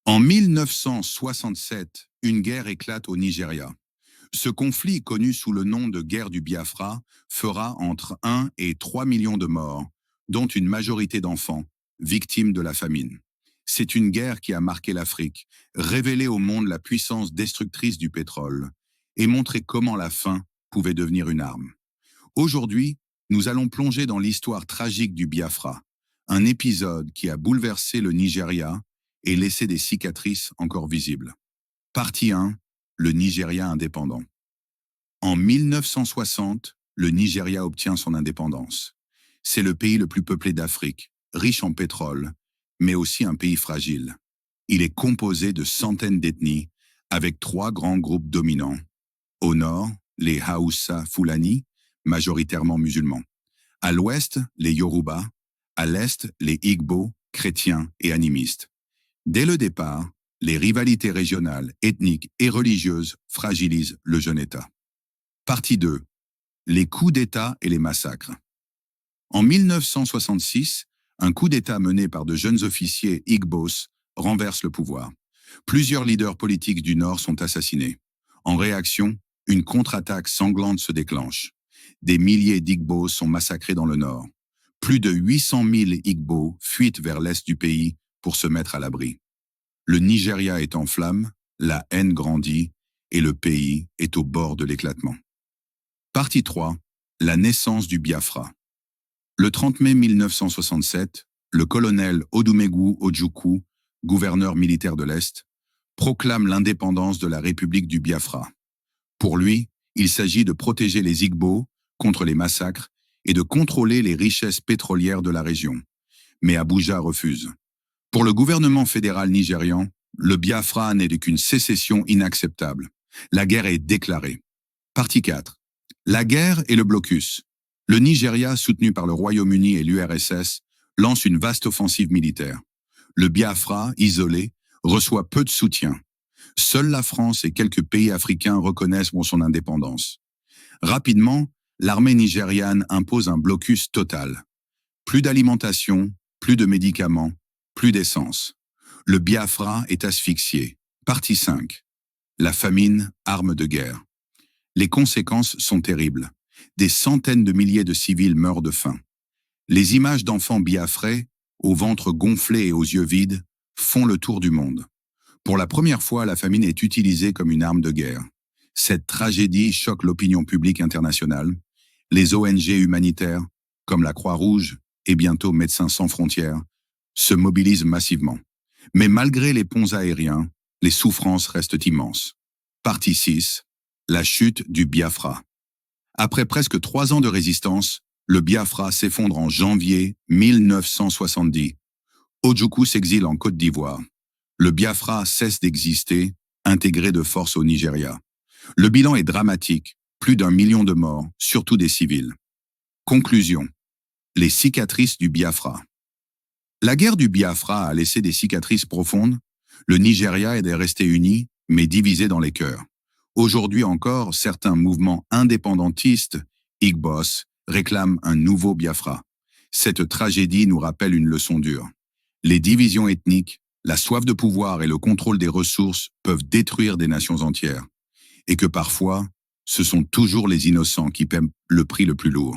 En 1967, une guerre éclate au Nigeria. Ce conflit, connu sous le nom de guerre du Biafra, fera entre 1 et 3 millions de morts, dont une majorité d'enfants, victimes de la famine. C'est une guerre qui a marqué l'Afrique, révélé au monde la puissance destructrice du pétrole et montré comment la faim pouvait devenir une arme. Aujourd'hui, nous allons plonger dans l'histoire tragique du Biafra, un épisode qui a bouleversé le Nigeria et laissé des cicatrices encore visibles. Partie 1. Le Nigeria indépendant. En 1960, le Nigeria obtient son indépendance. C'est le pays le plus peuplé d'Afrique, riche en pétrole, mais aussi un pays fragile. Il est composé de centaines d'ethnies, avec 3 grands groupes dominants. Au nord, les Haoussa Fulani, majoritairement musulmans. À l'ouest, les Yoruba. À l'est, les Igbo, chrétiens et animistes. Dès le départ, les rivalités régionales, ethniques et religieuses fragilisent le jeune État. Partie 2. Les coups d'État et les massacres. En 1966, un coup d'État mené par de jeunes officiers Igbos renverse le pouvoir. Plusieurs leaders politiques du Nord sont assassinés. En réaction, une contre-attaque sanglante se déclenche. Des milliers d'Igbos sont massacrés dans le Nord. Plus de 800 000 Igbos fuient vers l'est du pays pour se mettre à l'abri. Le Nigeria est en flammes, la haine grandit et le pays est au bord de l'éclatement. Partie 3. La naissance du Biafra. Le 30 mai 1967, le colonel Odumegwu Ojukwu, gouverneur militaire de l'Est, proclame l'indépendance de la République du Biafra. Pour lui, il s'agit de protéger les Igbos contre les massacres et de contrôler les richesses pétrolières de la région. Mais Abuja refuse. Pour le gouvernement fédéral nigérian, le Biafra n'est qu'une sécession inacceptable. La guerre est déclarée. Partie 4. La guerre et le blocus. Le Nigeria, soutenu par le Royaume-Uni et l'URSS, lance une vaste offensive militaire. Le Biafra, isolé, reçoit peu de soutien. Seule la France et quelques pays africains reconnaissent son indépendance. Rapidement, l'armée nigériane impose un blocus total. Plus d'alimentation, plus de médicaments, plus d'essence. Le Biafra est asphyxié. Partie 5. La famine, arme de guerre. Les conséquences sont terribles. Des centaines de milliers de civils meurent de faim. Les images d'enfants biafrais, au ventre gonflé et aux yeux vides, font le tour du monde. Pour la première fois, la famine est utilisée comme une arme de guerre. Cette tragédie choque l'opinion publique internationale. Les ONG humanitaires, comme la Croix-Rouge et bientôt Médecins sans frontières, se mobilisent massivement. Mais malgré les ponts aériens, les souffrances restent immenses. Partie 6. La chute du Biafra. Après presque 3 ans de résistance, le Biafra s'effondre en janvier 1970. Ojukwu s'exile en Côte d'Ivoire. Le Biafra cesse d'exister, intégré de force au Nigeria. Le bilan est dramatique, plus d'1 million de morts, surtout des civils. Conclusion. Les cicatrices du Biafra. La guerre du Biafra a laissé des cicatrices profondes. Le Nigeria est resté uni, mais divisé dans les cœurs. Aujourd'hui encore, certains mouvements indépendantistes, Igbos, réclament un nouveau Biafra. Cette tragédie nous rappelle une leçon dure. Les divisions ethniques, la soif de pouvoir et le contrôle des ressources peuvent détruire des nations entières. Et que parfois, ce sont toujours les innocents qui paient le prix le plus lourd.